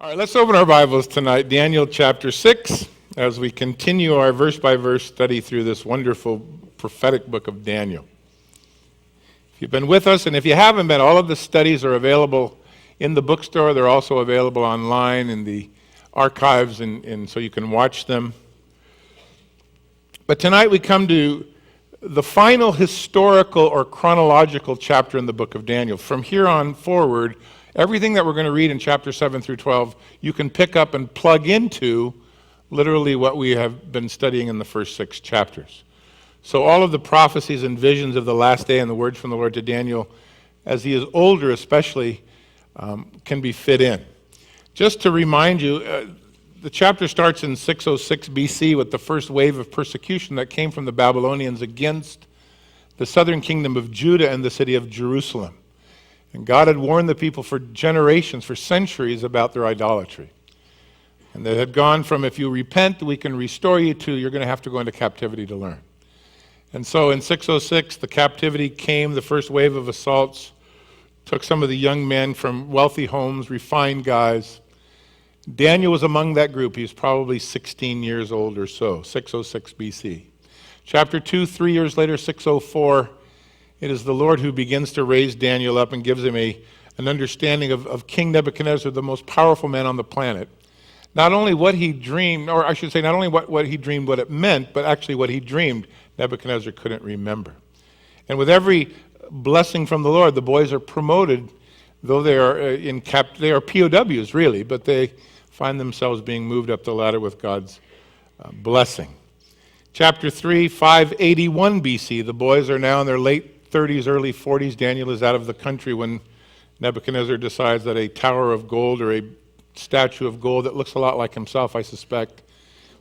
All right, let's open our Bibles tonight, Daniel chapter 6, as we continue our verse-by-verse study through this wonderful prophetic book of Daniel. If you've been with us, and if you haven't been, all of the studies are available in the bookstore. They're also available online in the archives, and so you can watch them. But tonight we come to the final historical or chronological chapter in the book of Daniel. From here on forward, everything that we're going to read in chapter 7 through 12, you can pick up and plug into literally what we have been studying in the first 6 chapters. So all of the prophecies and visions of the last day and the words from the Lord to Daniel, as he is older especially, can be fit in. Just to remind you, the chapter starts in 606 BC with the first wave of persecution that came from the Babylonians against the southern kingdom of Judah and the city of Jerusalem. And God had warned the people for generations, for centuries, about their idolatry. And they had gone from, if you repent, we can restore you, to you're going to have to go into captivity to learn. And so in 606, the captivity came, the first wave of assaults took some of the young men from wealthy homes, refined guys. Daniel was among that group. He was probably 16 years old or so, 606 BC. Chapter 2, 3 years later, 604, it is the Lord who begins to raise Daniel up and gives him an understanding of King Nebuchadnezzar, the most powerful man on the planet. Not only what he dreamed, or I should say not only what he dreamed, what it meant, but actually what he dreamed, Nebuchadnezzar couldn't remember. And with every blessing from the Lord, the boys are promoted, though they are they are POWs really, but they find themselves being moved up the ladder with God's blessing. Chapter 3, 581 BC, the boys are now in their late 30s, early 40s. Daniel is out of the country when Nebuchadnezzar decides that a tower of gold or a statue of gold that looks a lot like himself, I suspect,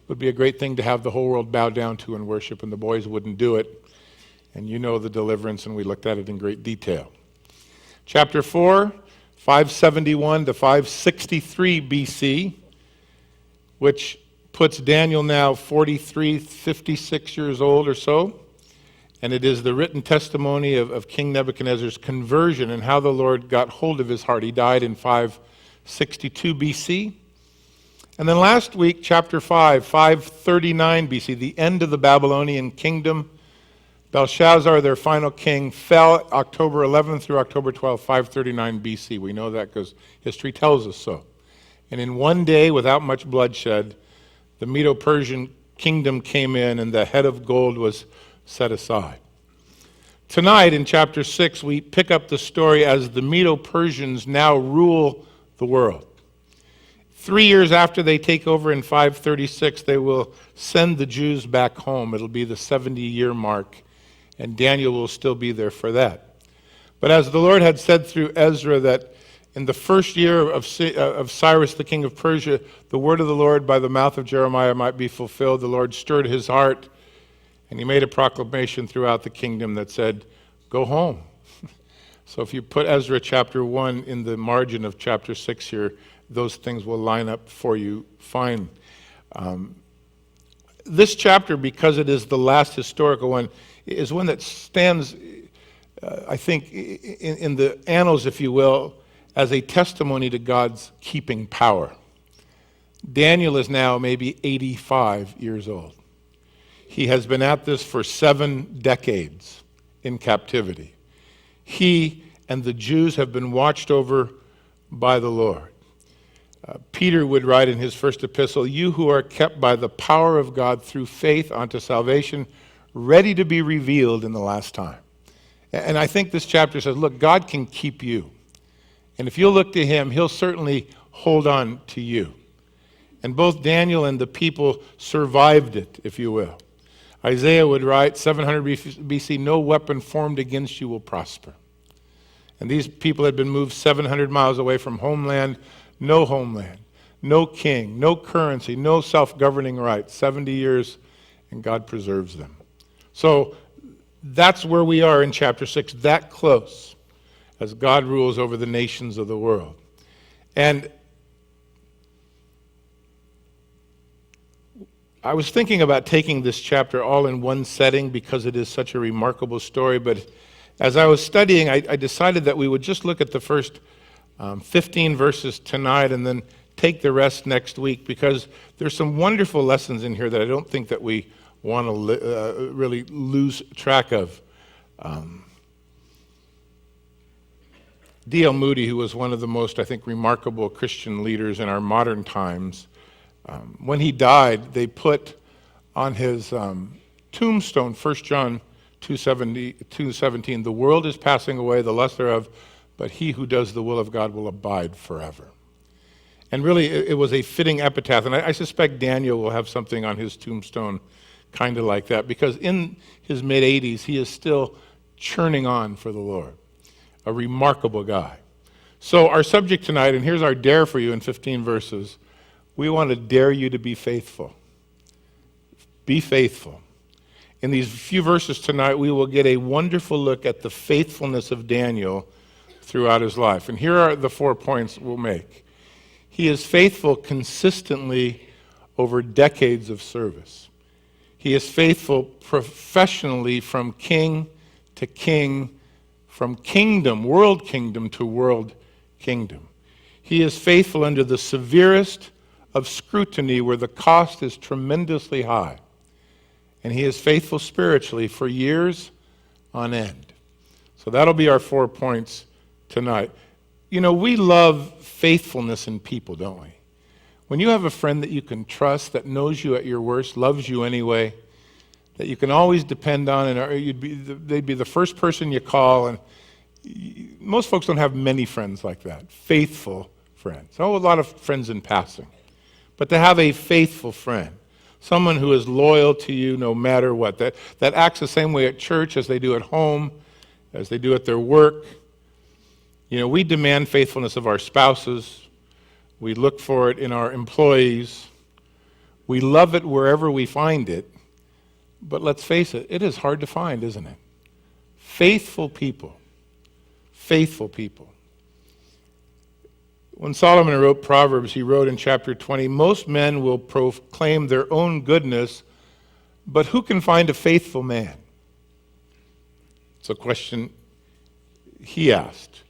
would be a great thing to have the whole world bow down to and worship, and the boys wouldn't do it. And you know the deliverance, and we looked at it in great detail. Chapter 4, 571 to 563 BC, which puts Daniel now 43, 56 years old or so. And it is the written testimony of King Nebuchadnezzar's conversion and how the Lord got hold of his heart. He died in 562 BC. And then last week, chapter 5, 539 BC, the end of the Babylonian kingdom. Belshazzar, their final king, fell October 11th through October 12th, 539 BC. We know that because history tells us so. And in one day, without much bloodshed, the Medo-Persian kingdom came in and the head of gold was set aside. Tonight in chapter 6, we pick up the story as the Medo-Persians now rule the world. 3 years after they take over in 536, they will send the Jews back home. It'll be the 70-year mark, and Daniel will still be there for that. But as the Lord had said through Ezra that in the first year of Cyrus, the king of Persia, the word of the Lord by the mouth of Jeremiah might be fulfilled, the Lord stirred his heart, and he made a proclamation throughout the kingdom that said, go home. So if you put Ezra chapter 1 in the margin of chapter 6 here, those things will line up for you fine. This chapter, because it is the last historical one, is one that stands, I think, in the annals, if you will, as a testimony to God's keeping power. Daniel is now maybe 85 years old. He has been at this for 7 decades in captivity. He and the Jews have been watched over by the Lord. Peter would write in his first epistle, you who are kept by the power of God through faith unto salvation, ready to be revealed in the last time. And I think this chapter says, look, God can keep you. And if you'll look to him, he'll certainly hold on to you. And both Daniel and the people survived it, if you will. Isaiah would write, 700 BC, no weapon formed against you will prosper. And these people had been moved 700 miles away from homeland, no king, no currency, no self-governing rights, 70 years, and God preserves them. So that's where we are in chapter 6, that close, as God rules over the nations of the world. And I was thinking about taking this chapter all in one setting because it is such a remarkable story, but as I was studying, I decided that we would just look at the first 15 verses tonight and then take the rest next week because there's some wonderful lessons in here that I don't think that we want to really lose track of. D.L. Moody, who was one of the most, I think, remarkable Christian leaders in our modern times, when he died, they put on his tombstone, 1 John 2:17, the world is passing away, the lust thereof, but he who does the will of God will abide forever. And really, it was a fitting epitaph, and I suspect Daniel will have something on his tombstone kind of like that, because in his mid-80s, he is still churning on for the Lord. A remarkable guy. So our subject tonight, and here's our dare for you in 15 verses, we want to dare you to be faithful. Be faithful. In these few verses tonight, we will get a wonderful look at the faithfulness of Daniel throughout his life. And here are the 4 points we'll make. He is faithful consistently over decades of service. He is faithful professionally from king to king, from kingdom, world kingdom to world kingdom. He is faithful under the severest of scrutiny where the cost is tremendously high. And he is faithful spiritually for years on end. So that'll be our 4 points tonight. You know, we love faithfulness in people, don't we? When you have a friend that you can trust, that knows you at your worst, loves you anyway, that you can always depend on, and they'd be the first person you call, and most folks don't have many friends like that, faithful friends. Oh, a lot of friends in passing. But to have a faithful friend, someone who is loyal to you no matter what, that acts the same way at church as they do at home, as they do at their work. You know, we demand faithfulness of our spouses. We look for it in our employees. We love it wherever we find it. But let's face it, it is hard to find, isn't it? Faithful people. Faithful people. When Solomon wrote Proverbs, he wrote in chapter 20, most men will proclaim their own goodness, but who can find a faithful man? It's a question he asked.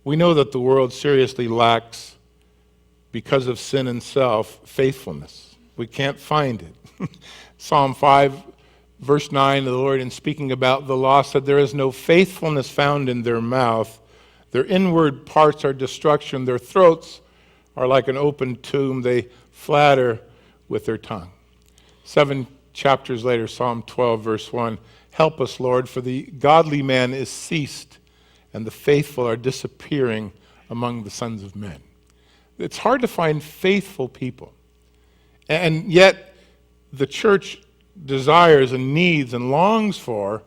We know that the world seriously lacks, because of sin and self, faithfulness. We can't find it. Psalm 5, verse 9, the Lord, in speaking about the law, said, there is no faithfulness found in their mouth. Their inward parts are destruction. Their throats are like an open tomb. They flatter with their tongue. 7 chapters later, Psalm 12, verse 1, help us, Lord, for the godly man is ceased, and the faithful are disappearing among the sons of men. It's hard to find faithful people. And yet, the church desires and needs and longs for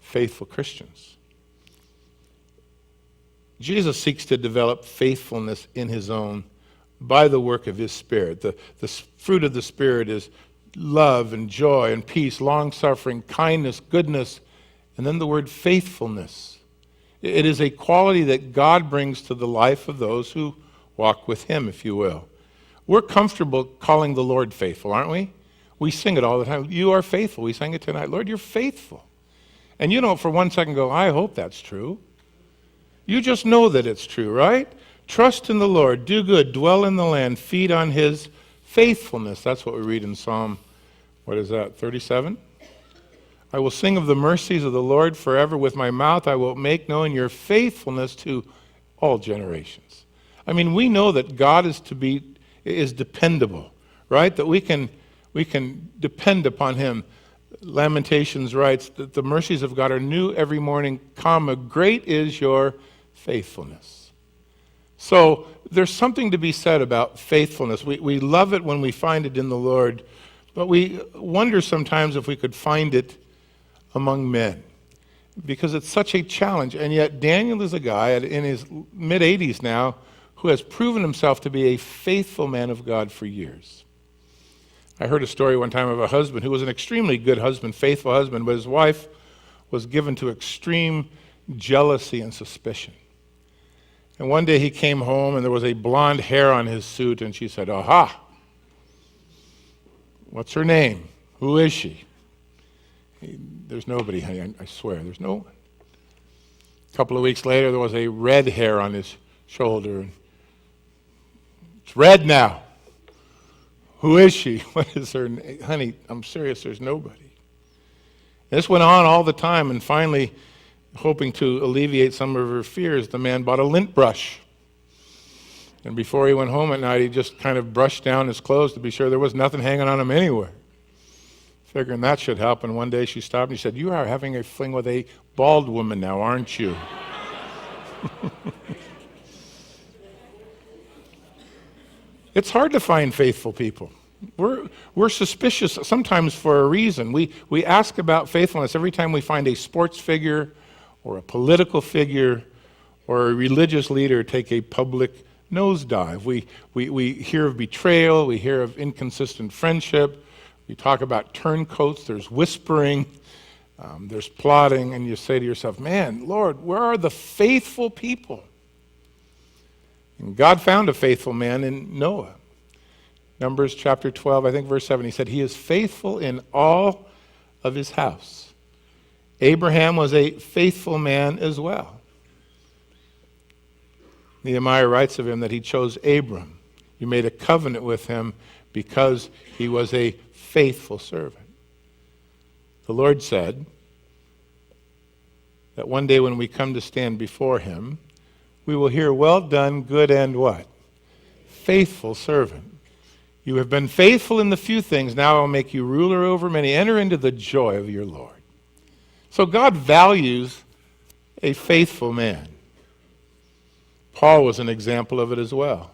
faithful Christians. Jesus seeks to develop faithfulness in his own by the work of his Spirit. The fruit of the Spirit is love and joy and peace, long-suffering, kindness, goodness, and then the word faithfulness. It is a quality that God brings to the life of those who walk with him, if you will. We're comfortable calling the Lord faithful, aren't we? We sing it all the time. You are faithful. We sang it tonight. Lord, you're faithful. And you don't for 1 second go, I hope that's true. You just know that it's true, right? Trust in the Lord, do good, dwell in the land, feed on his faithfulness. That's what we read in Psalm, 37? I will sing of the mercies of the Lord forever. With my mouth I will make known your faithfulness to all generations. I mean, we know that God is dependable, right? That we can depend upon him. Lamentations writes that the mercies of God are new every morning, great is your faithfulness. So there's something to be said about faithfulness. We love it when we find it in the Lord, but we wonder sometimes if we could find it among men, because it's such a challenge. And yet Daniel is a guy in his mid-80s now who has proven himself to be a faithful man of God for years. I heard a story one time of a husband who was an extremely good husband, faithful husband, but his wife was given to extreme jealousy and suspicion. And one day he came home and there was a blonde hair on his suit, and she said, aha, what's her name? Who is she? There's nobody, honey, I swear, there's no one. A couple of weeks later, there was a red hair on his shoulder. It's red now. Who is she? What is her name? Honey, I'm serious, there's nobody. This went on all the time, and finally, hoping to alleviate some of her fears, the man bought a lint brush. And before he went home at night, he just kind of brushed down his clothes to be sure there was nothing hanging on him anywhere. Figuring that should help, and one day she stopped and she said, "You are having a fling with a bald woman now, aren't you?" It's hard to find faithful people. We're suspicious sometimes for a reason. We ask about faithfulness every time we find a sports figure or a political figure or a religious leader take a public nosedive. We hear of betrayal, we hear of inconsistent friendship, we talk about turncoats, there's whispering, there's plotting, and you say to yourself, man, Lord, where are the faithful people? And God found a faithful man in Noah. Numbers chapter 12, I think verse 7, he said, he is faithful in all of his house. Abraham was a faithful man as well. Nehemiah writes of him that he chose Abram. He made a covenant with him because he was a faithful servant. The Lord said that one day when we come to stand before him, we will hear, well done, good and what? Faithful servant. You have been faithful in the few things, now I will make you ruler over many. Enter into the joy of your Lord. So God values a faithful man. Paul was an example of it as well.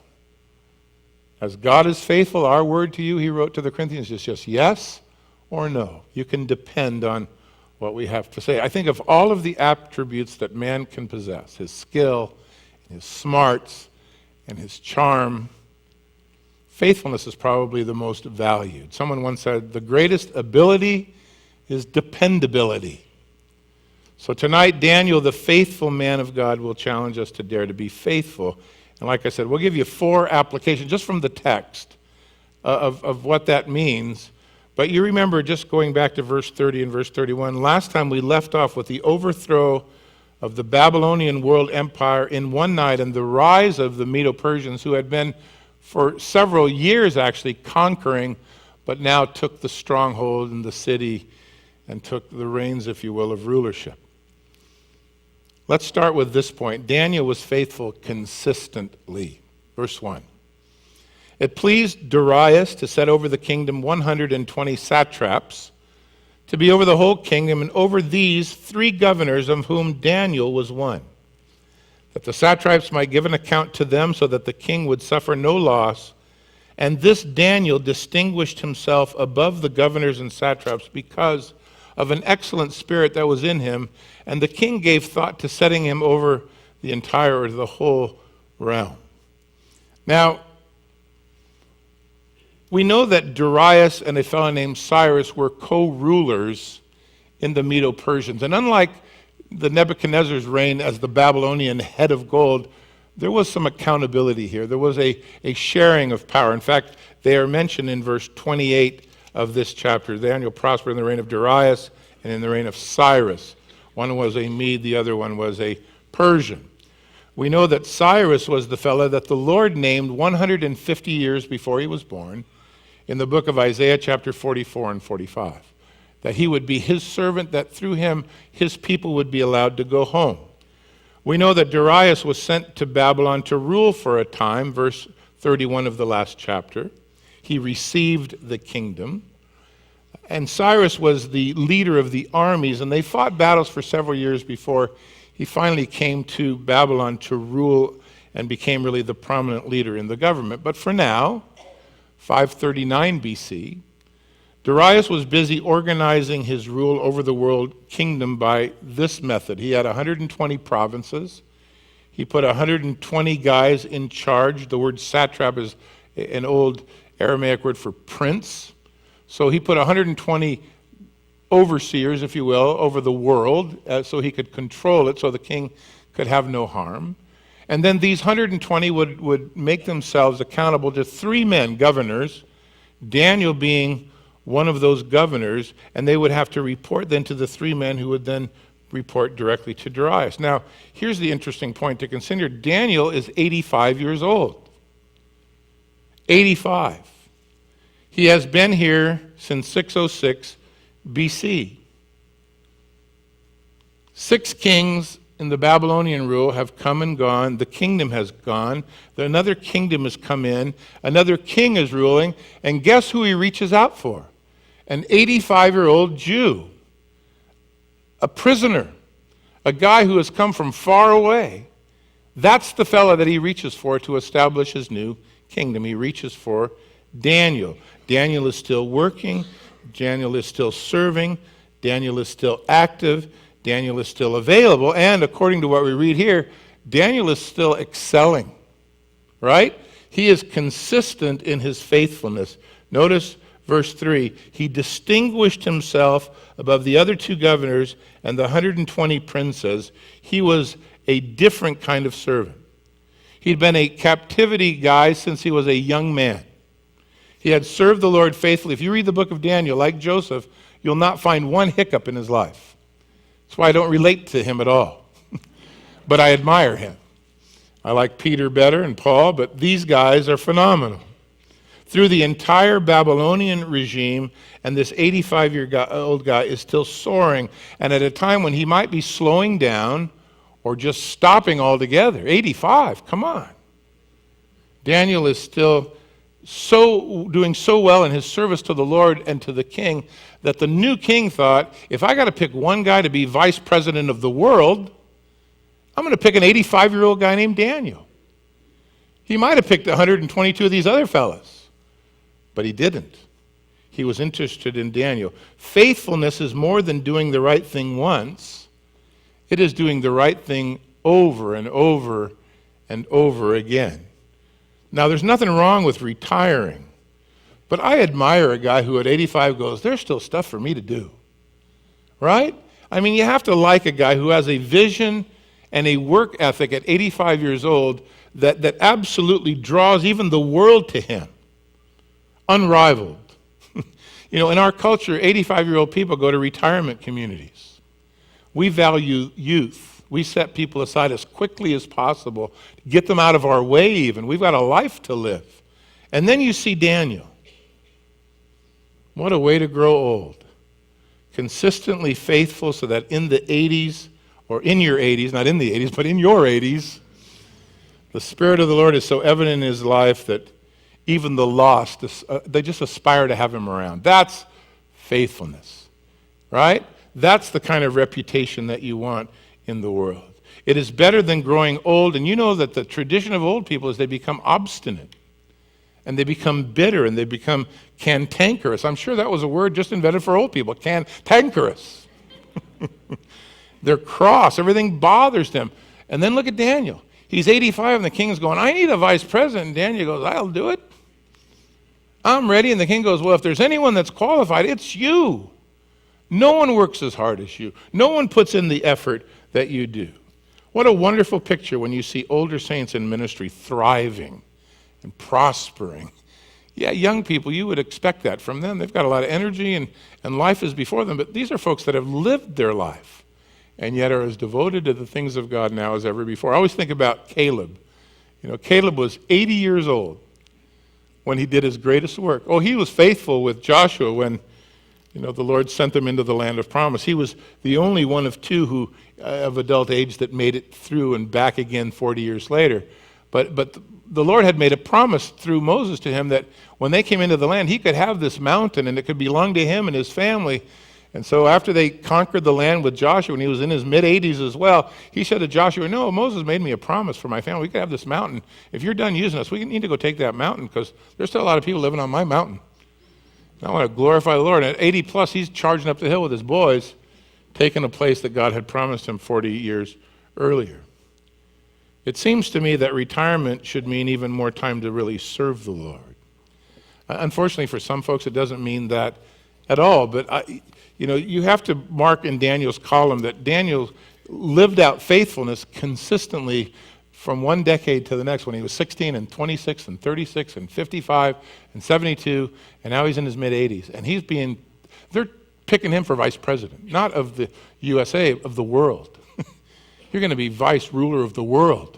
As God is faithful, our word to you, he wrote to the Corinthians, is just yes or no. You can depend on what we have to say. I think of all of the attributes that man can possess, his skill, his smarts, and his charm, faithfulness is probably the most valued. Someone once said, the greatest ability is dependability. So tonight, Daniel, the faithful man of God, will challenge us to dare to be faithful. And like I said, we'll give you 4 applications just from the text of what that means. But you remember, just going back to verse 30 and verse 31, last time we left off with the overthrow of the Babylonian world empire in one night and the rise of the Medo-Persians, who had been for several years actually conquering, but now took the stronghold in the city and took the reins, if you will, of rulership. Let's start with this point. Daniel was faithful consistently. Verse 1. It pleased Darius to set over the kingdom 120 satraps, to be over the whole kingdom, and over these 3 governors, of whom Daniel was one, that the satraps might give an account to them, so that the king would suffer no loss. And this Daniel distinguished himself above the governors and satraps because of an excellent spirit that was in him, and the king gave thought to setting him over the entire, or the whole realm. Now, we know that Darius and a fellow named Cyrus were co-rulers in the Medo-Persians. And unlike the Nebuchadnezzar's reign as the Babylonian head of gold, there was some accountability here. There was a sharing of power. In fact, they are mentioned in verse 28 of this chapter. Daniel prospered in the reign of Darius and in the reign of Cyrus. One was a Mede, the other one was a Persian. We know that Cyrus was the fellow that the Lord named 150 years before he was born in the book of Isaiah chapter 44 and 45. That he would be his servant, that through him his people would be allowed to go home. We know that Darius was sent to Babylon to rule for a time, verse 31 of the last chapter. He received the kingdom. And Cyrus was the leader of the armies, and they fought battles for several years before he finally came to Babylon to rule and became really the prominent leader in the government. But for now, 539 BC, Darius was busy organizing his rule over the world kingdom by this method. He had 120 provinces. He put 120 guys in charge. The word satrap is an old Aramaic word for prince. So he put 120 overseers, if you will, over the world so he could control it, so the king could have no harm. And then these 120 would make themselves accountable to 3 men, governors, Daniel being one of those governors, and they would have to report then to the 3 men who would then report directly to Darius. Now, here's the interesting point to consider. Daniel is 85 years old. 85. He has been here since 606 BC. 6 kings in the Babylonian rule have come and gone. The kingdom has gone. Another kingdom has come in. Another king is ruling. And guess who he reaches out for? An 85-year-old Jew, a prisoner, a guy who has come from far away. That's the fella that he reaches for to establish his new kingdom. He reaches for Daniel. Daniel is still working. Daniel is still serving. Daniel is still active. Daniel is still available. And according to what we read here, Daniel is still excelling, right? He is consistent in his faithfulness. Notice verse 3. He distinguished himself above the other 2 governors and the 120 princes. He was a different kind of servant. He'd been a captivity guy since he was a young man. He had served the Lord faithfully. If you read the book of Daniel, like Joseph, you'll not find one hiccup in his life. That's why I don't relate to him at all. But I admire him. I like Peter better and Paul, but these guys are phenomenal. Through the entire Babylonian regime, and this 85-year-old guy is still soaring, and at a time when he might be slowing down or just stopping altogether. 85, come on. Daniel is still doing so well in his service to the Lord and to the king that the new king thought, if I got to pick one guy to be vice president of the world, I'm going to pick an 85-year-old guy named Daniel. He might have picked 122 of these other fellas, but he didn't. He was interested in Daniel. Faithfulness is more than doing the right thing once. It is doing the right thing over and over and over again. Now, there's nothing wrong with retiring, but I admire a guy who at 85 goes, there's still stuff for me to do, right? I mean, you have to like a guy who has a vision and a work ethic at 85 years old that absolutely draws even the world to him, unrivaled. You know, in our culture, 85-year-old people go to retirement communities. We value youth. We set people aside as quickly as possible to get them out of our way even. We've got a life to live. And then you see Daniel. What a way to grow old. Consistently faithful so that in the 80s, or in your 80s, not in the 80s, but in your 80s, the Spirit of the Lord is so evident in his life that even the lost, they just aspire to have him around. That's faithfulness, right? That's the kind of reputation that you want in the world. It is better than growing old, and you know that the tradition of old people is they become obstinate, and they become bitter, and they become cantankerous. I'm sure that was a word just invented for old people, cantankerous. They're cross, everything bothers them. And then look at Daniel. He's 85, and the king's going, I need a vice president. And Daniel goes, I'll do it. I'm ready. And the king goes, well, if there's anyone that's qualified, it's you. No one works as hard as you. No one puts in the effort that you do. What a wonderful picture when you see older saints in ministry thriving and prospering. Yeah, young people, you would expect that from them. They've got a lot of energy and life is before them, but these are folks that have lived their life and yet are as devoted to the things of God now as ever before. I always think about Caleb. You know, Caleb was 80 years old when he did his greatest work. Oh, he was faithful with Joshua when the Lord sent them into the land of promise. He was the only one of 2 who, of adult age that made it through and back again 40 years later. But the Lord had made a promise through Moses to him that when they came into the land, he could have this mountain and it could belong to him and his family. And so after they conquered the land with Joshua, when he was in his mid-80s as well, he said to Joshua, no, Moses made me a promise for my family. We could have this mountain. If you're done using us, we need to go take that mountain because there's still a lot of people living on my mountain. I want to glorify the Lord. At 80 plus, he's charging up the hill with his boys, taking a place that God had promised him 40 years earlier. It seems to me that retirement should mean even more time to really serve the Lord. Unfortunately, for some folks, it doesn't mean that at all. But, you have to mark in Daniel's column that Daniel lived out faithfulness consistently from one decade to the next when he was 16 and 26 and 36 and 55 and 72, and now he's in his mid-80s. And they're picking him for vice president, not of the USA, of the world. You're going to be vice ruler of the world.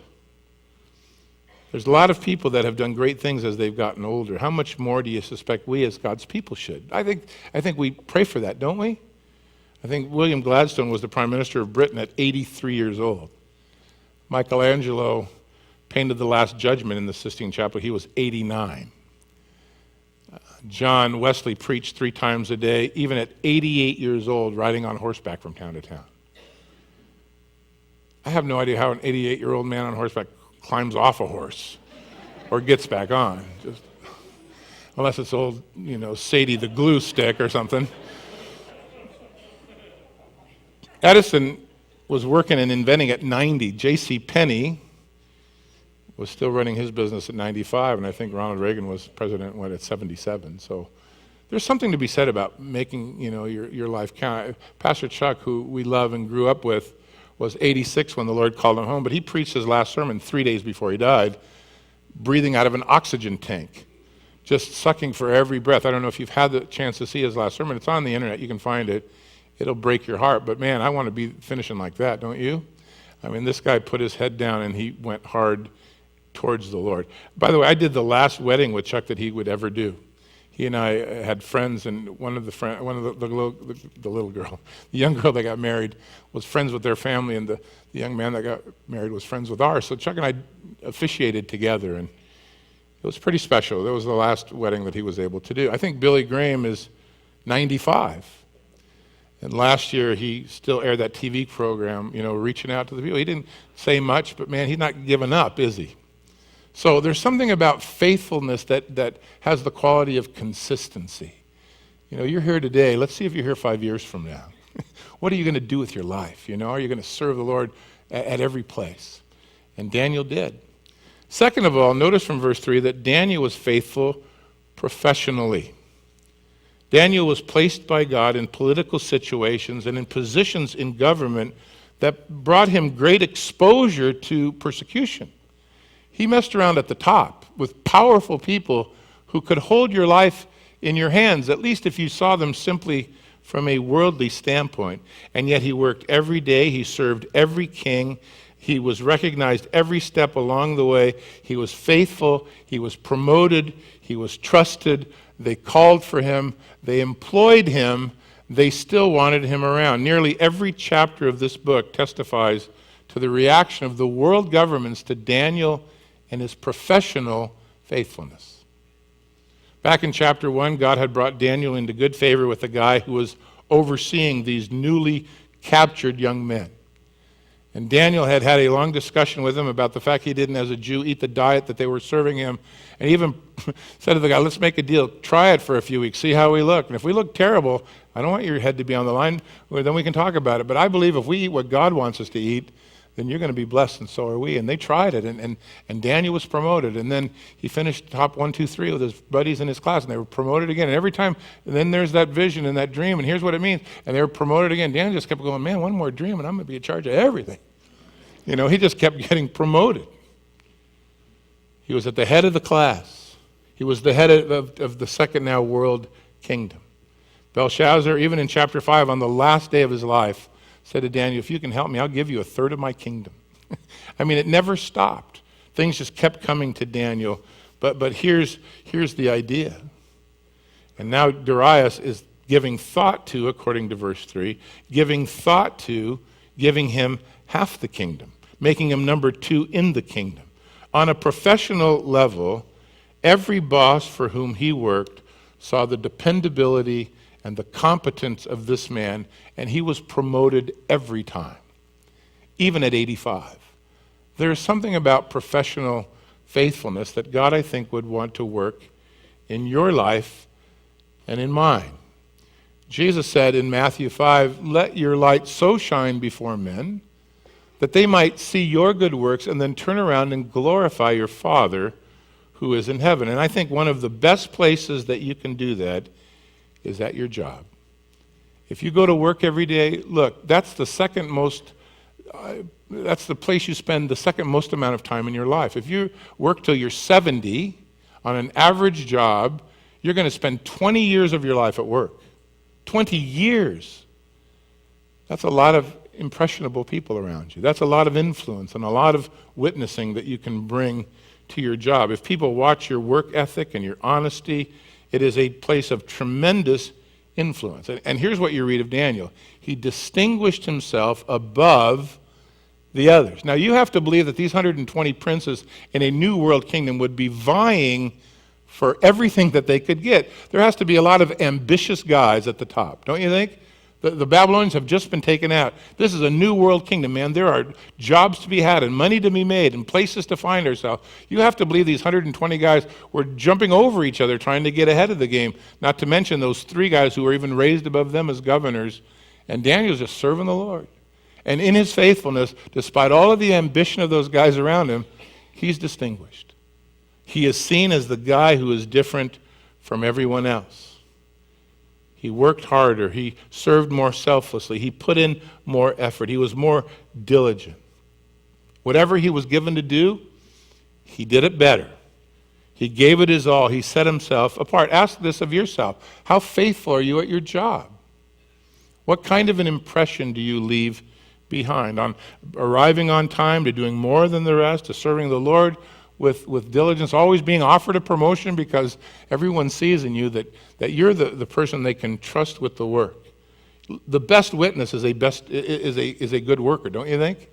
There's a lot of people that have done great things as they've gotten older. How much more do you suspect we as God's people should? I think we pray for that, don't we? I think William Gladstone was the Prime Minister of Britain at 83 years old. Michelangelo painted the Last Judgment in the Sistine Chapel. He was 89. John Wesley preached 3 times a day, even at 88 years old, riding on horseback from town to town. I have no idea how an 88-year-old man on horseback climbs off a horse or gets back on, just unless it's old, Sadie the glue stick or something. Edison was working and inventing at 90. J.C. Penney was still running his business at 95, and I think Ronald Reagan was president when at 77. So there's something to be said about making, your life count. Pastor Chuck, who we love and grew up with, was 86 when the Lord called him home, but he preached his last sermon 3 days before he died, breathing out of an oxygen tank, just sucking for every breath. I don't know if you've had the chance to see his last sermon. It's on the internet. You can find it. It'll break your heart. But man, I want to be finishing like that, don't you? I mean, this guy put his head down and he went hard towards the Lord. By the way, I did the last wedding with Chuck that he would ever do. He and I had friends, and the little girl, the young girl that got married was friends with their family, and the young man that got married was friends with ours. So Chuck and I officiated together, and it was pretty special. That was the last wedding that he was able to do. I think Billy Graham is 95. And last year, he still aired that TV program, reaching out to the people. He didn't say much, but man, he's not giving up, is he? So there's something about faithfulness that has the quality of consistency. You're here today. Let's see if you're here 5 years from now. What are you going to do with your life? Are you going to serve the Lord at every place? And Daniel did. Second of all, notice from verse 3 that Daniel was faithful professionally. Daniel was placed by God in political situations and in positions in government that brought him great exposure to persecution. He messed around at the top with powerful people who could hold your life in your hands, at least if you saw them simply from a worldly standpoint. And yet he worked every day. He served every king. He was recognized every step along the way. He was faithful. He was promoted. He was trusted. They called for him. They employed him. They still wanted him around. Nearly every chapter of this book testifies to the reaction of the world governments to Daniel and his professional faithfulness. Back in chapter 1, God had brought Daniel into good favor with the guy who was overseeing these newly captured young men. And Daniel had a long discussion with him about the fact he didn't, as a Jew, eat the diet that they were serving him. And he even said to the guy, let's make a deal. Try it for a few weeks. See how we look. And if we look terrible, I don't want your head to be on the line. Well, then we can talk about it. But I believe if we eat what God wants us to eat, then you're going to be blessed, and so are we. And they tried it, and Daniel was promoted. And then he finished top 1, 2, 3 with his buddies in his class, and they were promoted again. And every time, and then there's that vision and that dream, and here's what it means. And they were promoted again. Daniel just kept going, man, one more dream, and I'm going to be in charge of everything. He just kept getting promoted. He was at the head of the class. He was the head of the second now world kingdom. Belshazzar, even in chapter 5, on the last day of his life, said to Daniel, if you can help me, I'll give you a third of my kingdom. I mean, it never stopped. Things just kept coming to Daniel. But here's the idea. And now Darius is giving thought to, according to verse 3, giving thought to giving him half the kingdom, making him number 2 in the kingdom. On a professional level, every boss for whom he worked saw the dependability and the competence of this man, and he was promoted every time, even at 85. There's something about professional faithfulness that God, I think, would want to work in your life and in mine. Jesus said in Matthew 5, let your light so shine before men that they might see your good works and then turn around and glorify your Father who is in heaven. And I think one of the best places that you can do that is at your job. If you go to work every day, look, that's the second most, that's the place you spend the second most amount of time in your life. If you work till you're 70 on an average job, you're going to spend 20 years of your life at work. 20 years. That's a lot of impressionable people around you. That's a lot of influence and a lot of witnessing that you can bring to your job, if people watch your work ethic and your honesty, it is a place of tremendous influence. And here's what you read of Daniel. He distinguished himself above the others. Now, you have to believe that these 120 princes in a new world kingdom would be vying for everything that they could get. There has to be a lot of ambitious guys at the top, don't you think? The Babylonians have just been taken out. This is a new world kingdom, man. There are jobs to be had and money to be made and places to find ourselves. You have to believe these 120 guys were jumping over each other trying to get ahead of the game, not to mention those 3 guys who were even raised above them as governors. And Daniel's just serving the Lord. And in his faithfulness, despite all of the ambition of those guys around him, he's distinguished. He is seen as the guy who is different from everyone else. He worked harder. He served more selflessly. He put in more effort. He was more diligent. Whatever he was given to do, he did it better. He gave it his all. He set himself apart. Ask this of yourself. How faithful are you at your job? What kind of an impression do you leave behind? On arriving on time, to doing more than the rest, to serving the Lord with diligence, always being offered a promotion because everyone sees in you that you're the person they can trust with the work. The best witness is a good worker, don't you think?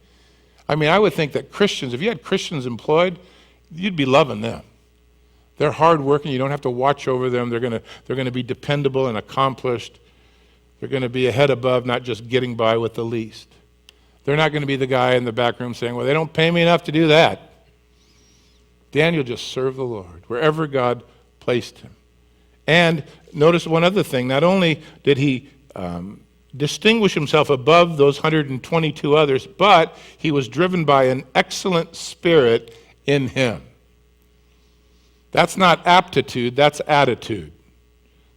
I mean, I would think that Christians, if you had Christians employed, you'd be loving them. They're hardworking. You don't have to watch over them. They're going to be dependable and accomplished. They're going to be a head above, not just getting by with the least. They're not going to be the guy in the back room saying, well, they don't pay me enough to do that. Daniel just served the Lord wherever God placed him. And notice one other thing. Not only did he distinguish himself above those 122 others, but he was driven by an excellent spirit in him. That's not aptitude, that's attitude.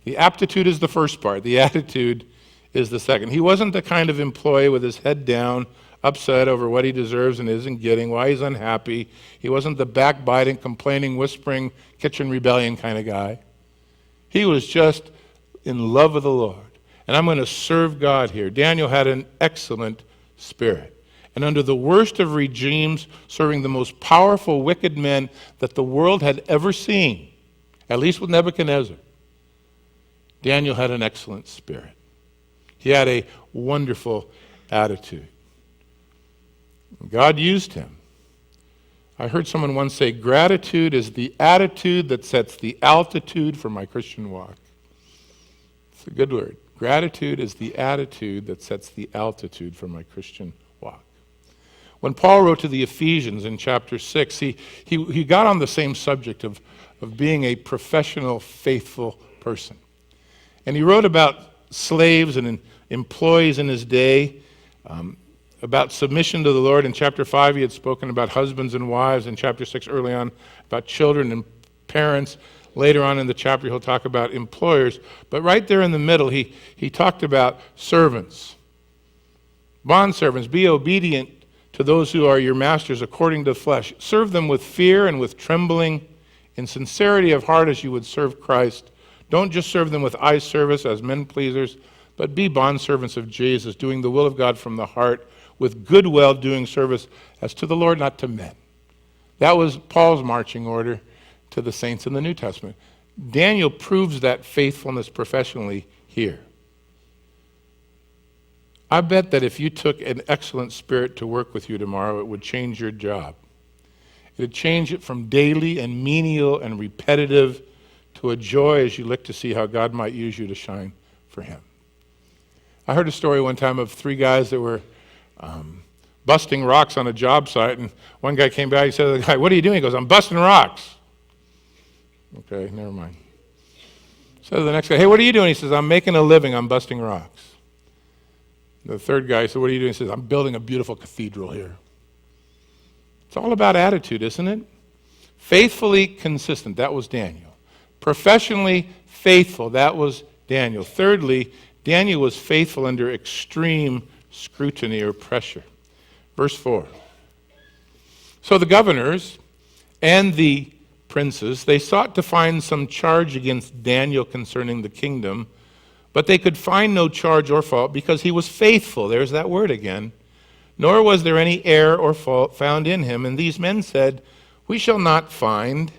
The aptitude is the first part. The attitude is the second. He wasn't the kind of employee with his head down, upset over what he deserves and isn't getting, why he's unhappy. He wasn't the backbiting, complaining, whispering, kitchen rebellion kind of guy. He was just in love with the Lord. And I'm going to serve God here. Daniel had an excellent spirit. And under the worst of regimes, serving the most powerful, wicked men that the world had ever seen, at least with Nebuchadnezzar, Daniel had an excellent spirit. He had a wonderful attitude. God used him. I heard someone once say, gratitude is the attitude that sets the altitude for my Christian walk. It's a good word. Gratitude is the attitude that sets the altitude for my Christian walk. When Paul wrote to the Ephesians in chapter 6, he got on the same subject of being a professional, faithful person. And he wrote about slaves and employees in his day, about submission to the Lord. In chapter 5, he had spoken about husbands and wives. In chapter 6, early on, about children and parents. Later on in the chapter, he'll talk about employers. But right there in the middle, he talked about servants. Bondservants, be obedient to those who are your masters according to the flesh. Serve them with fear and with trembling, in sincerity of heart as you would serve Christ. Don't just serve them with eye service as men pleasers, but be bondservants of Jesus, doing the will of God from the heart, with good will doing service as to the Lord, not to men. That was Paul's marching order to the saints in the New Testament. Daniel proves that faithfulness professionally here. I bet that if you took an excellent spirit to work with you tomorrow, it would change your job. It would change it from daily and menial and repetitive to a joy as you look to see how God might use you to shine for him. I heard a story one time of 3 guys that were busting rocks on a job site, and one guy came back, he said to the guy, what are you doing? He goes, I'm busting rocks. Okay, never mind. So the next guy, hey, what are you doing? He says, I'm making a living, I'm busting rocks. The third guy said, what are you doing? He says, I'm building a beautiful cathedral here. It's all about attitude, isn't it? Faithfully consistent, that was Daniel. Professionally faithful, that was Daniel. Thirdly, Daniel was faithful under extreme scrutiny or pressure. Verse 4. So the governors and the princes, they sought to find some charge against Daniel concerning the kingdom, but they could find no charge or fault because he was faithful. There's that word again. Nor was there any error or fault found in him. And these men said, we shall not find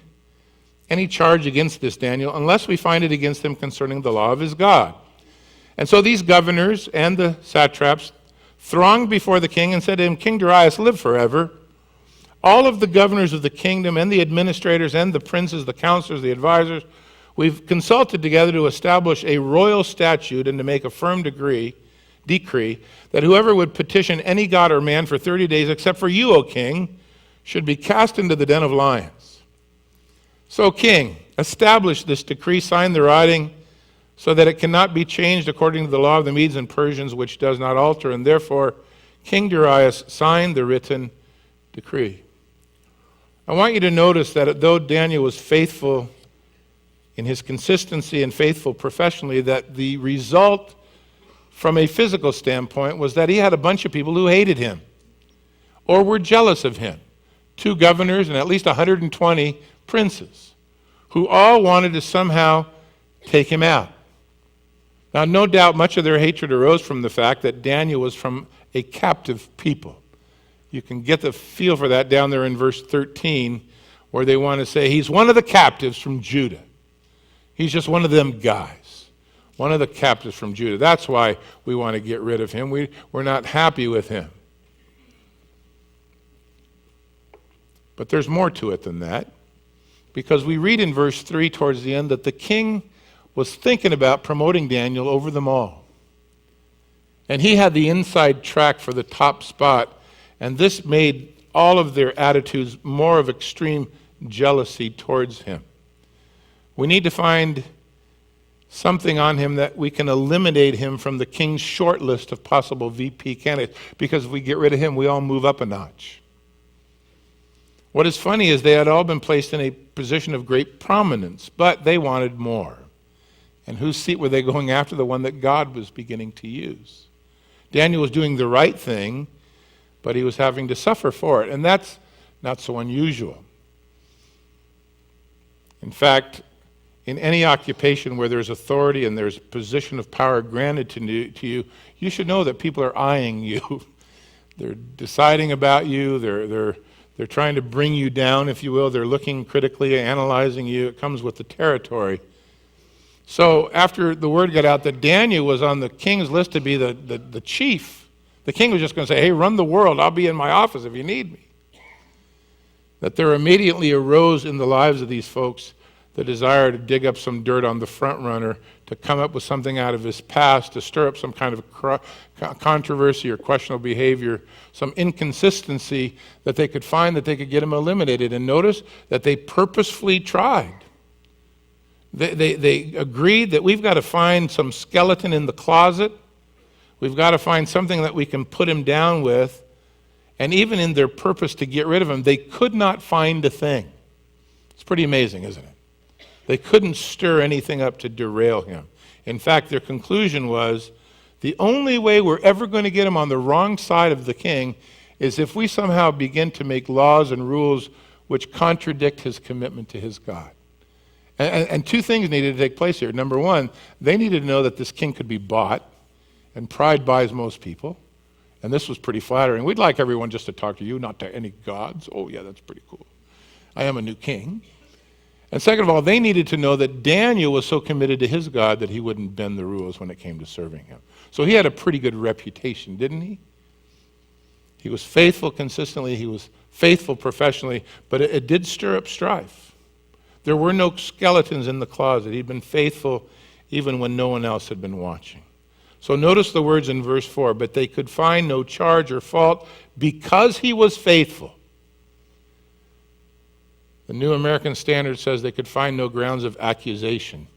any charge against this Daniel unless we find it against him concerning the law of his God. And so these governors and the satraps thronged before the king and said to him, King Darius, live forever. All of the governors of the kingdom and the administrators and the princes, the counselors, the advisors, we've consulted together to establish a royal statute and to make a firm decree that whoever would petition any god or man for 30 days, except for you, O king, should be cast into the den of lions. So, king, establish this decree, sign the writing, so that it cannot be changed according to the law of the Medes and Persians, which does not alter. And therefore, King Darius signed the written decree. I want you to notice that though Daniel was faithful in his consistency and faithful professionally, that the result from a physical standpoint was that he had a bunch of people who hated him or were jealous of him. 2 governors and at least 120 princes who all wanted to somehow take him out. Now, no doubt much of their hatred arose from the fact that Daniel was from a captive people. You can get the feel for that down there in verse 13, where they want to say he's one of the captives from Judah. He's just one of them guys, one of the captives from Judah. That's why we want to get rid of him. We're not happy with him. But there's more to it than that, because we read in verse 3 towards the end that the king was thinking about promoting Daniel over them all. And he had the inside track for the top spot, and this made all of their attitudes more of extreme jealousy towards him. We need to find something on him that we can eliminate him from the king's short list of possible VP candidates, because if we get rid of him, we all move up a notch. What is funny is they had all been placed in a position of great prominence, but they wanted more. And whose seat were they going after? The one that God was beginning to use. Daniel was doing the right thing, but he was having to suffer for it. And that's not so unusual. In fact, in any occupation where there's authority and there's a position of power granted to you, you should know that people are eyeing you. They're deciding about you. They're trying to bring you down, if you will. They're looking critically, analyzing you. It comes with the territory. So after the word got out that Daniel was on the king's list to be the chief, the king was just going to say, hey, run the world. I'll be in my office if you need me. That there immediately arose in the lives of these folks the desire to dig up some dirt on the front runner, to come up with something out of his past, to stir up some kind of controversy or questionable behavior, some inconsistency that they could find that they could get him eliminated. And notice that they purposefully tried. They agreed that we've got to find some skeleton in the closet. We've got to find something that we can put him down with. And even in their purpose to get rid of him, they could not find a thing. It's pretty amazing, isn't it? They couldn't stir anything up to derail him. In fact, their conclusion was, the only way we're ever going to get him on the wrong side of the king is if we somehow begin to make laws and rules which contradict his commitment to his God. And 2 things needed to take place here. Number 1, they needed to know that this king could be bought, and pride buys most people. And this was pretty flattering. We'd like everyone just to talk to you, not to any gods. Oh, yeah, that's pretty cool. I am a new king. And second of all, they needed to know that Daniel was so committed to his God that he wouldn't bend the rules when it came to serving him. So he had a pretty good reputation, didn't he? He was faithful consistently. He was faithful professionally, but it did stir up strife. There were no skeletons in the closet. He'd been faithful even when no one else had been watching. So notice the words in verse 4, but they could find no charge or fault because he was faithful. The New American Standard says they could find no grounds of accusation.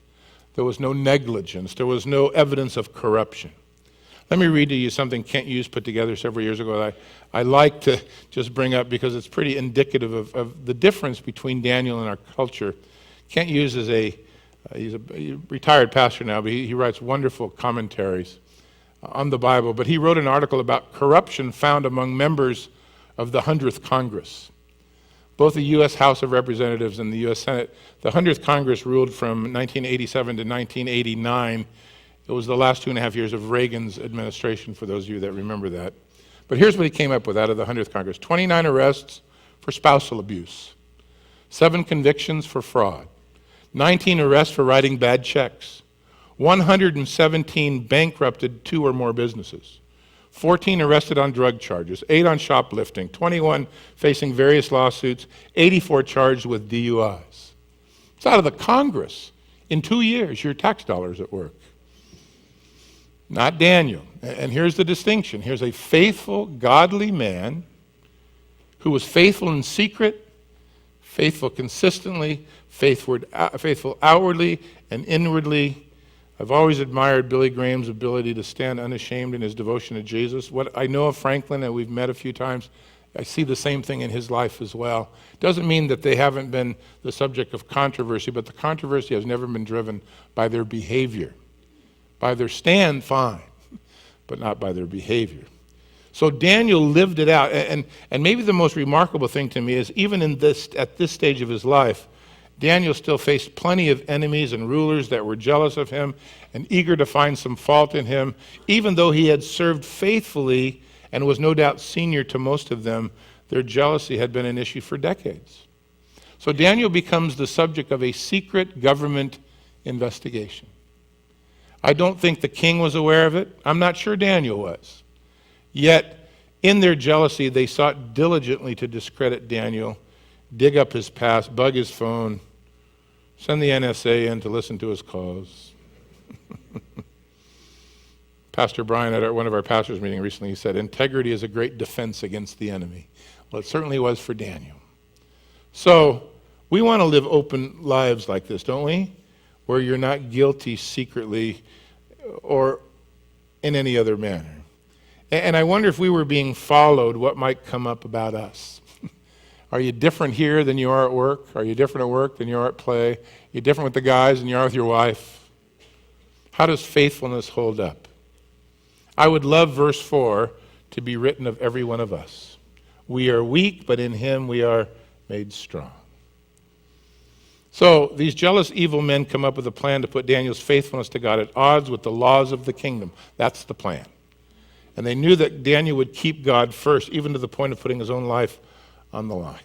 There was no negligence. There was no evidence of corruption. Let me read to you something Kent Hughes put together several years ago that I like to just bring up because it's pretty indicative of the difference between Daniel and our culture. Kent Hughes is he's a retired pastor now, but he writes wonderful commentaries on the Bible. But he wrote an article about corruption found among members of the 100th Congress. Both the U.S. House of Representatives and the U.S. Senate, the 100th Congress ruled from 1987 to 1989. It was the last 2.5 years of Reagan's administration, for those of you that remember that. But here's what he came up with out of the 100th Congress. 29 arrests for spousal abuse. 7 convictions for fraud, 19 arrests for writing bad checks, 117 bankrupted 2 or more businesses, 14 arrested on drug charges, 8 on shoplifting, 21 facing various lawsuits, 84 charged with DUIs. It's out of the Congress. In 2 years, your tax dollars at work. Not Daniel. And here's the distinction. Here's a faithful, godly man who was faithful in secret, faithful consistently, faithful outwardly and inwardly. I've always admired Billy Graham's ability to stand unashamed in his devotion to Jesus. What I know of Franklin, and we've met a few times, I see the same thing in his life as well. Doesn't mean that they haven't been the subject of controversy, but the controversy has never been driven by their behavior. By their stand, fine, but not by their behavior. So Daniel lived it out, and maybe the most remarkable thing to me is even at this stage of his life, Daniel still faced plenty of enemies and rulers that were jealous of him and eager to find some fault in him, even though he had served faithfully and was no doubt senior to most of them. Their jealousy had been an issue for decades. So Daniel becomes the subject of a secret government investigation. I don't think the king was aware of it. I'm not sure Daniel was. Yet, in their jealousy, they sought diligently to discredit Daniel, dig up his past, bug his phone, send the NSA in to listen to his calls. Pastor Brian at one of our pastors' meetings recently, he said, integrity is a great defense against the enemy. Well, it certainly was for Daniel. So, we want to live open lives like this, don't we? Where you're not guilty secretly or in any other manner. And I wonder if we were being followed, what might come up about us. Are you different here than you are at work? Are you different at work than you are at play? Are you different with the guys than you are with your wife? How does faithfulness hold up? I would love verse 4 to be written of every one of us. We are weak, but in him we are made strong. So these jealous evil men come up with a plan to put Daniel's faithfulness to God at odds with the laws of the kingdom. That's the plan. And they knew that Daniel would keep God first, even to the point of putting his own life on the line.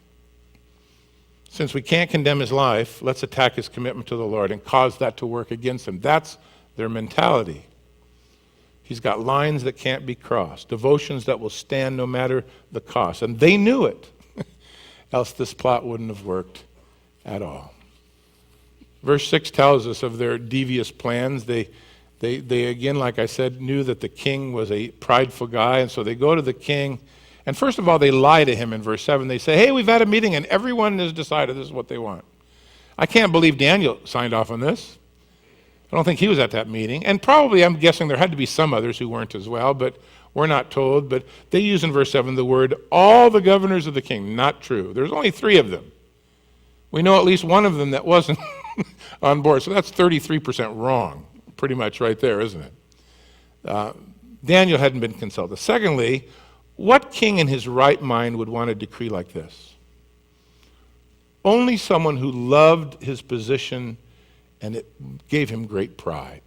Since we can't condemn his life, let's attack his commitment to the Lord and cause that to work against him. That's their mentality. He's got lines that can't be crossed, devotions that will stand no matter the cost. And they knew it, else this plot wouldn't have worked at all. Verse 6 tells us of their devious plans. They again, like I said, knew that the king was a prideful guy, and so they go to the king. And first of all, they lie to him in verse 7. They say, hey, we've had a meeting, and everyone has decided this is what they want. I can't believe Daniel signed off on this. I don't think he was at that meeting. And probably, I'm guessing there had to be some others who weren't as well, but we're not told. But they use in verse 7 the word, all the governors of the kingdom. Not true. There's only 3 of them. We know at least one of them that wasn't on board. So that's 33% wrong, pretty much right there, isn't it? Daniel hadn't been consulted. Secondly, what king in his right mind would want a decree like this? Only someone who loved his position and it gave him great pride.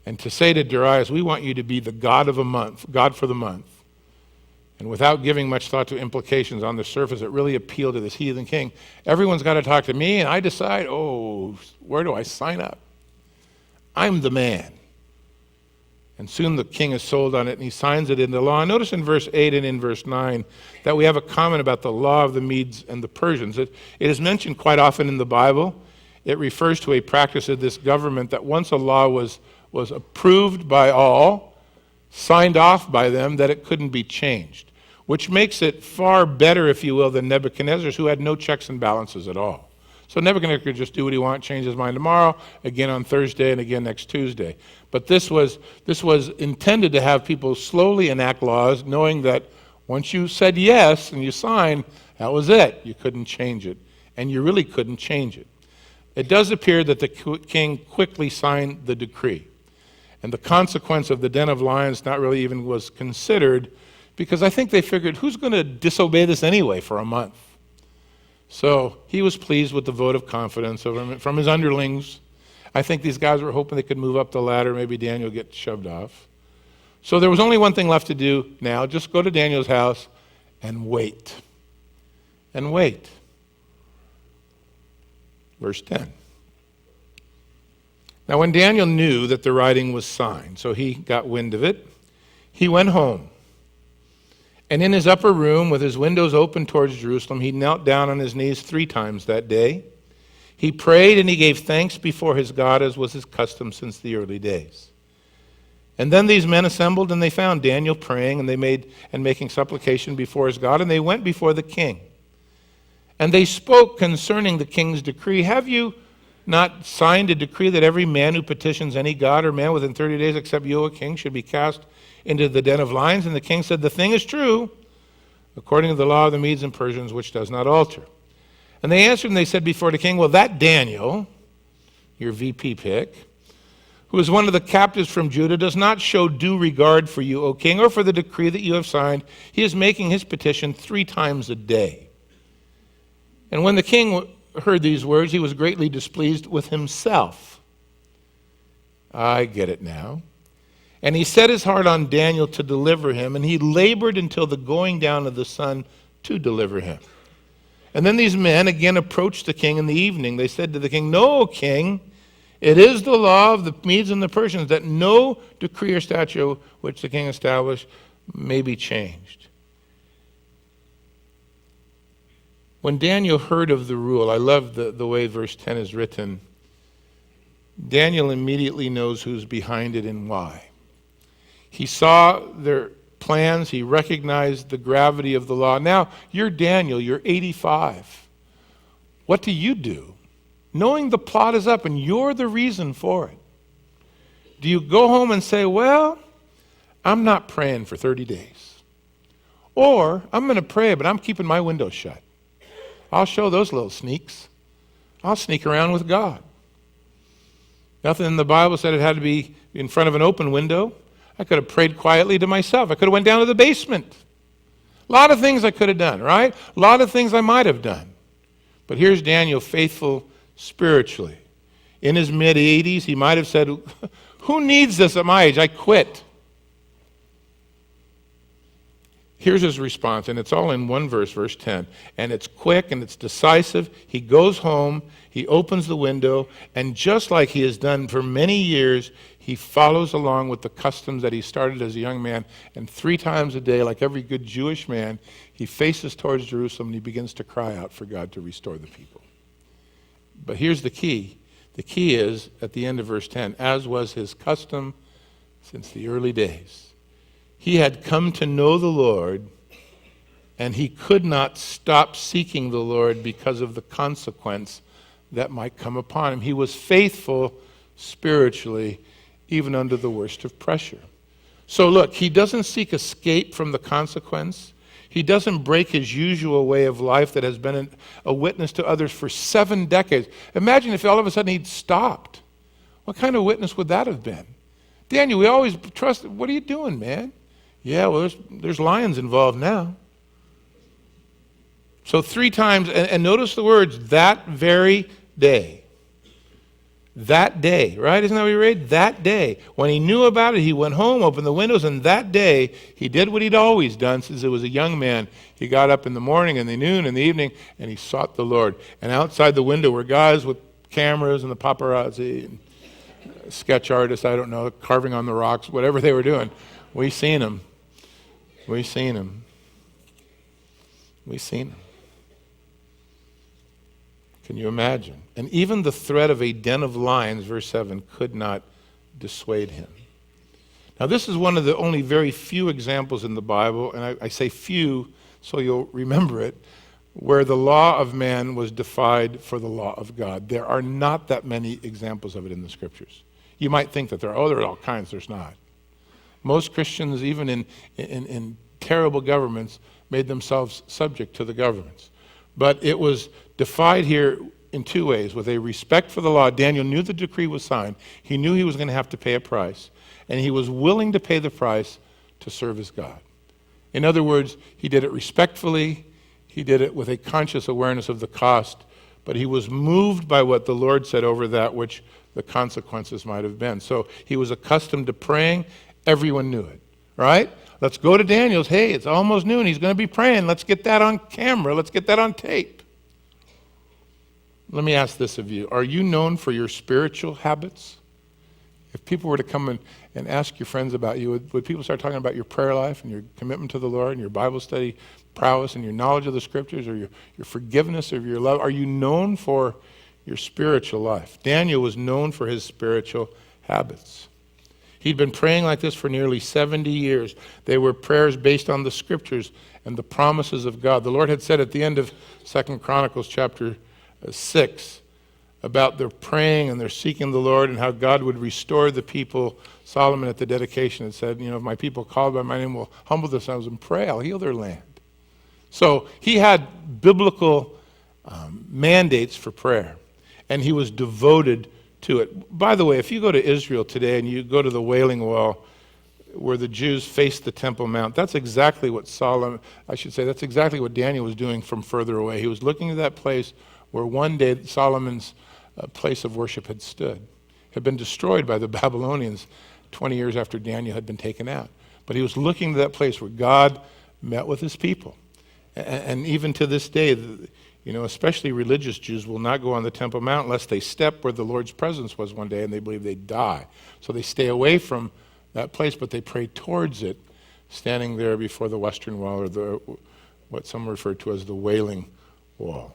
And to say to Darius, we want you to be the God of a month, God for the month. And without giving much thought to implications on the surface, it really appealed to this heathen king. Everyone's got to talk to me, and I decide, where do I sign up? I'm the man. And soon the king is sold on it, and he signs it into law. Notice in verse 8 and in verse 9 that we have a comment about the law of the Medes and the Persians. It is mentioned quite often in the Bible. It refers to a practice of this government that once a law was approved by all, signed off by them, that it couldn't be changed, which makes it far better, if you will, than Nebuchadnezzar's, who had no checks and balances at all. So Nebuchadnezzar could just do what he wanted, change his mind tomorrow, again on Thursday, and again next Tuesday. But this was intended to have people slowly enact laws, knowing that once you said yes and you signed, that was it. You couldn't change it. And you really couldn't change it. It does appear that the king quickly signed the decree. And the consequence of the den of lions not really even was considered, because I think they figured, who's going to disobey this anyway for a month? So he was pleased with the vote of confidence from his underlings. I think these guys were hoping they could move up the ladder, maybe Daniel get shoved off. So there was only one thing left to do now, just go to Daniel's house and wait. And wait. Verse 10. Now when Daniel knew that the writing was signed, so he got wind of it, he went home. And in his upper room, with his windows open towards Jerusalem, he knelt down on his knees 3 times that day. He prayed and he gave thanks before his God, as was his custom since the early days. And then these men assembled, and they found Daniel praying, and making supplication before his God, and they went before the king. And they spoke concerning the king's decree. Have you not signed a decree that every man who petitions any god or man within 30 days, except you, O king, should be cast into the den of lions? And the king said, the thing is true, according to the law of the Medes and Persians, which does not alter. And they answered and they said before the king, well, that Daniel, your VP pick, who is one of the captives from Judah, does not show due regard for you, O king, or for the decree that you have signed. He is making his petition 3 times a day. And when the king heard these words, he was greatly displeased with himself. I get it now. And he set his heart on Daniel to deliver him, and he labored until the going down of the sun to deliver him. And then these men again approached the king in the evening. They said to the king, no, king, it is the law of the Medes and the Persians that no decree or statute which the king established may be changed. When Daniel heard of the rule, I love the way verse 10 is written. Daniel immediately knows who's behind it and why. He saw their plans. He recognized the gravity of the law. Now, you're Daniel. You're 85. What do you do? Knowing the plot is up and you're the reason for it. Do you go home and say, well, I'm not praying for 30 days. Or, I'm going to pray, but I'm keeping my windows shut. I'll show those little sneaks. I'll sneak around with God. Nothing in the Bible said it had to be in front of an open window. I could have prayed quietly to myself. I could have went down to the basement. A lot of things I could have done, right? A lot of things I might have done. But here's Daniel, faithful spiritually. In his mid-80s, he might have said, who needs this at my age? I quit. Here's his response, and it's all in one verse, verse 10. And it's quick and it's decisive. He goes home, he opens the window, and just like he has done for many years, he follows along with the customs that he started as a young man. And 3 times a day, like every good Jewish man, he faces towards Jerusalem and he begins to cry out for God to restore the people. But here's the key. The key is, at the end of verse 10, as was his custom since the early days. He had come to know the Lord, and he could not stop seeking the Lord because of the consequence that might come upon him. He was faithful spiritually, even under the worst of pressure. So look, he doesn't seek escape from the consequence. He doesn't break his usual way of life that has been a witness to others for 7 decades. Imagine if all of a sudden he'd stopped. What kind of witness would that have been? Daniel, we always trust. What are you doing, man? Yeah, well, there's lions involved now. So 3 times, and notice the words, that very day. That day, right? Isn't that what we read? That day. When he knew about it, he went home, opened the windows, and that day, he did what he'd always done since he was a young man. He got up in the morning and the noon and the evening, and he sought the Lord. And outside the window were guys with cameras and the paparazzi and sketch artists, I don't know, carving on the rocks, whatever they were doing. We seen them. We seen him. We seen him. Can you imagine? And even the threat of a den of lions, verse 7, could not dissuade him. Now this is one of the only very few examples in the Bible, and I say few so you'll remember it, where the law of man was defied for the law of God. There are not that many examples of it in the Scriptures. You might think that there are all kinds. There's not. Most Christians, even in terrible governments, made themselves subject to the governments. But it was defied here in 2 ways. With a respect for the law, Daniel knew the decree was signed. He knew he was going to have to pay a price. And he was willing to pay the price to serve his God. In other words, he did it respectfully. He did it with a conscious awareness of the cost. But he was moved by what the Lord said over that which the consequences might have been. So he was accustomed to praying. Everyone knew it, right? Let's go to Daniel's. Hey, it's almost noon. He's going to be praying. Let's get that on camera. Let's get that on tape. Let me ask this of you. Are you known for your spiritual habits? If people were to come and ask your friends about you, would people start talking about your prayer life and your commitment to the Lord and your Bible study prowess and your knowledge of the Scriptures or your forgiveness of your love? Are you known for your spiritual life? Daniel was known for his spiritual habits. He'd been praying like this for nearly 70 years. They were prayers based on the Scriptures and the promises of God. The Lord had said at the end of 2 Chronicles chapter 6 about their praying and their seeking the Lord and how God would restore the people. Solomon at the dedication had said, if my people called by my name will humble themselves and pray, I'll heal their land. So he had biblical mandates for prayer, and he was devoted to it. By the way, if you go to Israel today and you go to the Wailing Wall where the Jews faced the Temple Mount, that's exactly what that's exactly what Daniel was doing from further away. He was looking at that place where one day Solomon's place of worship had stood, had been destroyed by the Babylonians 20 years after Daniel had been taken out. But he was looking to that place where God met with his people. And even to this day, especially religious Jews will not go on the Temple Mount unless they step where the Lord's presence was one day and they believe they'd die. So they stay away from that place, but they pray towards it, standing there before the Western Wall, or what some refer to as the Wailing Wall.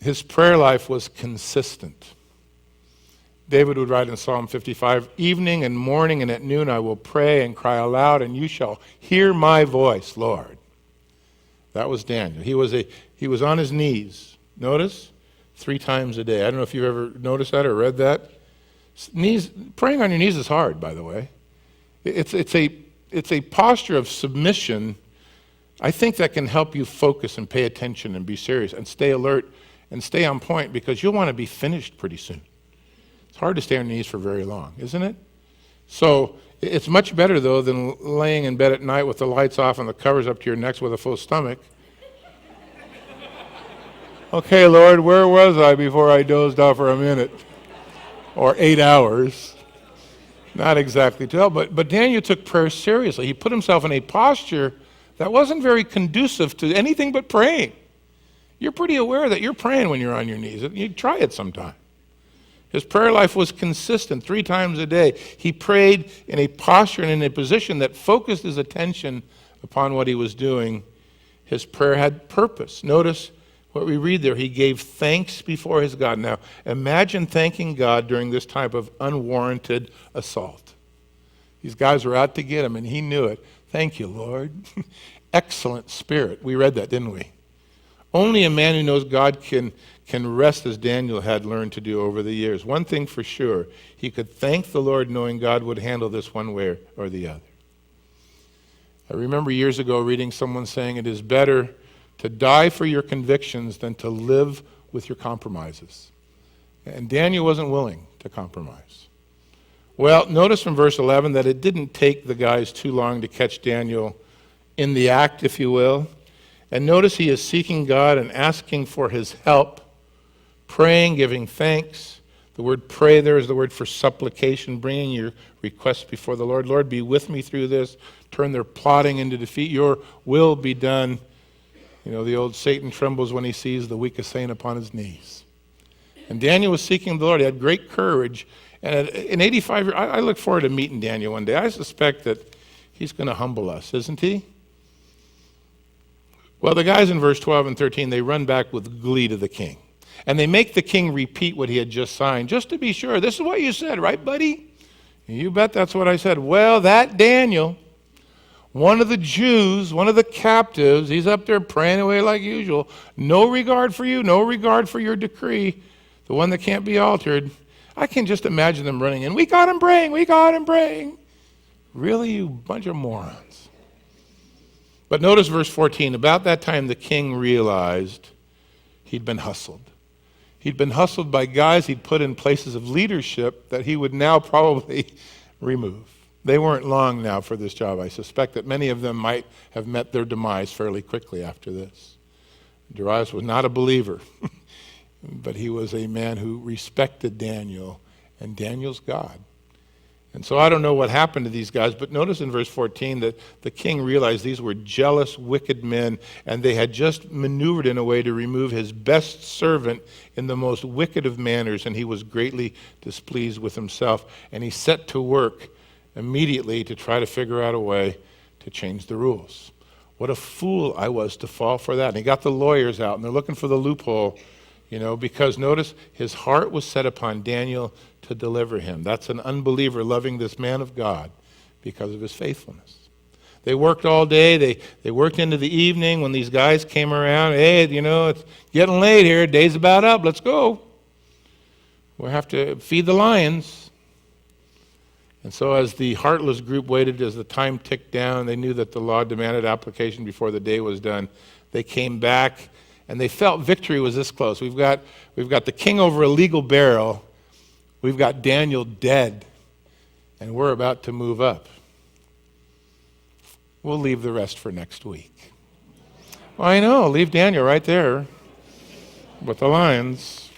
His prayer life was consistent. David would write in Psalm 55, evening and morning and at noon I will pray and cry aloud, and you shall hear my voice, Lord. That was Daniel. He was on his knees. Notice? 3 times a day. I don't know if you've ever noticed that or read that. Praying on your knees is hard, by the way. It's a posture of submission. I think that can help you focus and pay attention and be serious and stay alert and stay on point, because you'll want to be finished pretty soon. It's hard to stay on your knees for very long, isn't it? So it's much better, though, than laying in bed at night with the lights off and the covers up to your necks with a full stomach. Okay, Lord, where was I before I dozed off for a minute? Or 8 hours? Not exactly tell, but Daniel took prayer seriously. He put himself in a posture that wasn't very conducive to anything but praying. You're pretty aware that you're praying when you're on your knees. You try it sometime. His prayer life was consistent 3 times a day. He prayed in a posture and in a position that focused his attention upon what he was doing. His prayer had purpose. Notice what we read there. He gave thanks before his God. Now, imagine thanking God during this type of unwarranted assault. These guys were out to get him, and he knew it. Thank you, Lord. Excellent spirit. We read that, didn't we? Only a man who knows God can rest as Daniel had learned to do over the years. One thing for sure, he could thank the Lord knowing God would handle this one way or the other. I remember years ago reading someone saying it is better to die for your convictions than to live with your compromises. And Daniel wasn't willing to compromise. Well, notice from verse 11 that it didn't take the guys too long to catch Daniel in the act, if you will. And notice he is seeking God and asking for his help, praying, giving thanks. The word pray there is the word for supplication, bringing your requests before the Lord. Lord, be with me through this. Turn their plotting into defeat. Your will be done. The old Satan trembles when he sees the weakest saint upon his knees. And Daniel was seeking the Lord. He had great courage. And in 85 years, I look forward to meeting Daniel one day. I suspect that he's going to humble us, isn't he? Well, the guys in verse 12 and 13, they run back with glee to the king. And they make the king repeat what he had just signed, just to be sure. This is what you said, right, buddy? You bet that's what I said. Well, that Daniel, one of the Jews, one of the captives, he's up there praying away like usual. No regard for you, no regard for your decree, the one that can't be altered. I can just imagine them running in. We got him praying, we got him praying. Really, you bunch of morons. But notice verse 14. About that time, the king realized he'd been hustled. He'd been hustled by guys he'd put in places of leadership that he would now probably remove. They weren't long now for this job. I suspect that many of them might have met their demise fairly quickly after this. Darius was not a believer, but he was a man who respected Daniel and Daniel's God. And so I don't know what happened to these guys, but notice in verse 14 that the king realized these were jealous, wicked men, and they had just maneuvered in a way to remove his best servant in the most wicked of manners, and he was greatly displeased with himself. And he set to work immediately to try to figure out a way to change the rules. What a fool I was to fall for that. And he got the lawyers out, and they're looking for the loophole, because notice his heart was set upon Daniel to deliver him. That's an unbeliever loving this man of God because of his faithfulness. They worked all day. They worked into the evening. When these guys came around, hey, it's getting late here. Day's about up. Let's go. We'll have to feed the lions. And so as the heartless group waited, as the time ticked down, they knew that the law demanded application before the day was done. They came back, and they felt victory was this close. We've got the king over a legal barrel. We've got Daniel dead, and we're about to move up. We'll leave the rest for next week. Well, I know, leave Daniel right there with the lions.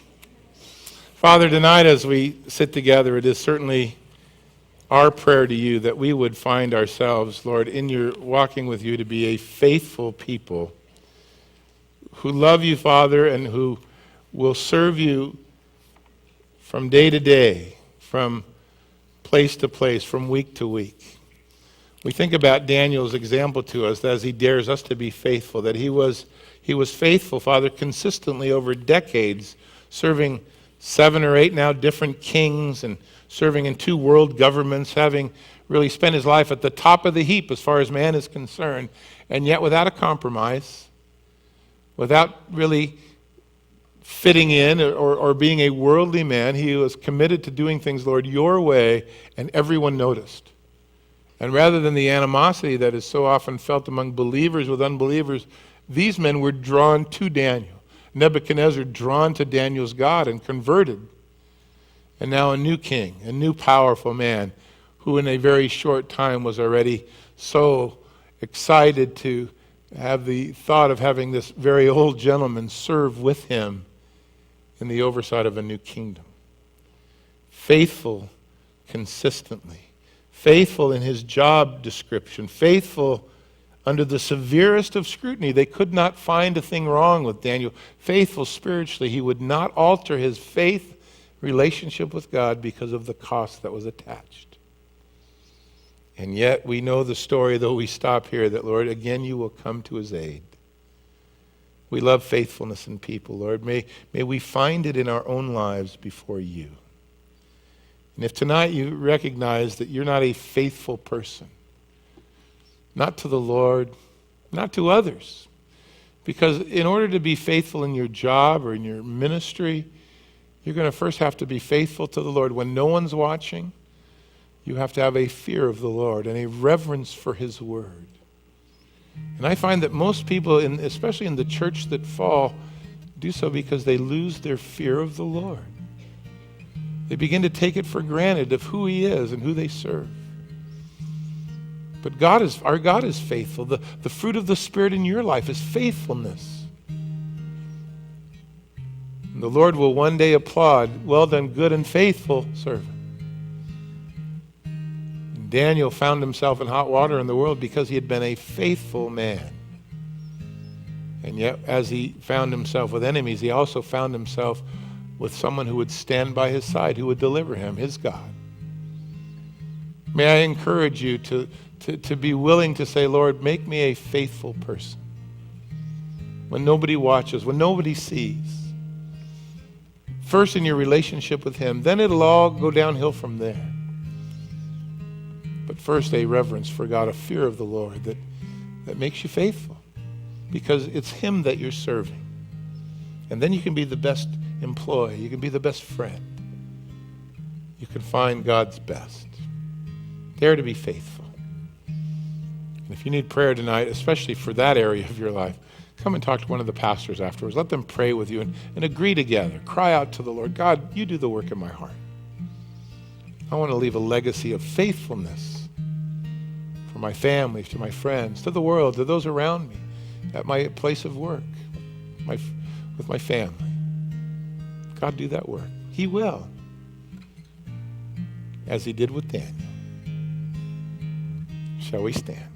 Father, tonight as we sit together, it is certainly our prayer to you that we would find ourselves, Lord, in your walking with you to be a faithful people who love you, Father, and who will serve you from day to day, from place to place, from week to week. We think about Daniel's example to us as he dares us to be faithful, that he was faithful, Father, consistently over decades, serving 7 or 8 now different kings and serving in 2 world governments, having really spent his life at the top of the heap as far as man is concerned, and yet without a compromise, without really fitting in or being a worldly man. He was committed to doing things, Lord, your way, and everyone noticed. And rather than the animosity that is so often felt among believers with unbelievers, these men were drawn to Daniel. Nebuchadnezzar drawn to Daniel's God and converted. And now a new king, a new powerful man, who in a very short time was already so excited to have the thought of having this very old gentleman serve with him in the oversight of a new kingdom. Faithful consistently. Faithful in his job description. Faithful under the severest of scrutiny. They could not find a thing wrong with Daniel. Faithful spiritually. He would not alter his faith relationship with God because of the cost that was attached. And yet we know the story, though we stop here, that, Lord, again you will come to his aid. We love faithfulness in people, Lord. May we find it in our own lives before you. And if tonight you recognize that you're not a faithful person, not to the Lord, not to others, because in order to be faithful in your job or in your ministry, you're going to first have to be faithful to the Lord. When no one's watching, you have to have a fear of the Lord and a reverence for his word. And I find that most people, especially in the church that fall, do so because they lose their fear of the Lord. They begin to take it for granted of who he is and who they serve. But our God is faithful. The fruit of the Spirit in your life is faithfulness. And the Lord will one day applaud, well done, good and faithful servant. And Daniel found himself in hot water in the world because he had been a faithful man. And yet, as he found himself with enemies, he also found himself with someone who would stand by his side, who would deliver him, his God. May I encourage you to be willing to say, Lord, make me a faithful person. When nobody watches, when nobody sees. First in your relationship with him, then it'll all go downhill from there. But first a reverence for God, a fear of the Lord that makes you faithful. Because it's him that you're serving. And then you can be the best employee. You can be the best friend. You can find God's best. Dare to be faithful. And if you need prayer tonight, especially for that area of your life, come and talk to one of the pastors afterwards. Let them pray with you and agree together. Cry out to the Lord, God, you do the work in my heart. I want to leave a legacy of faithfulness for my family, to my friends, to the world, to those around me, at my place of work, with my family. God, do that work. He will. as he did with Daniel. Shall we stand?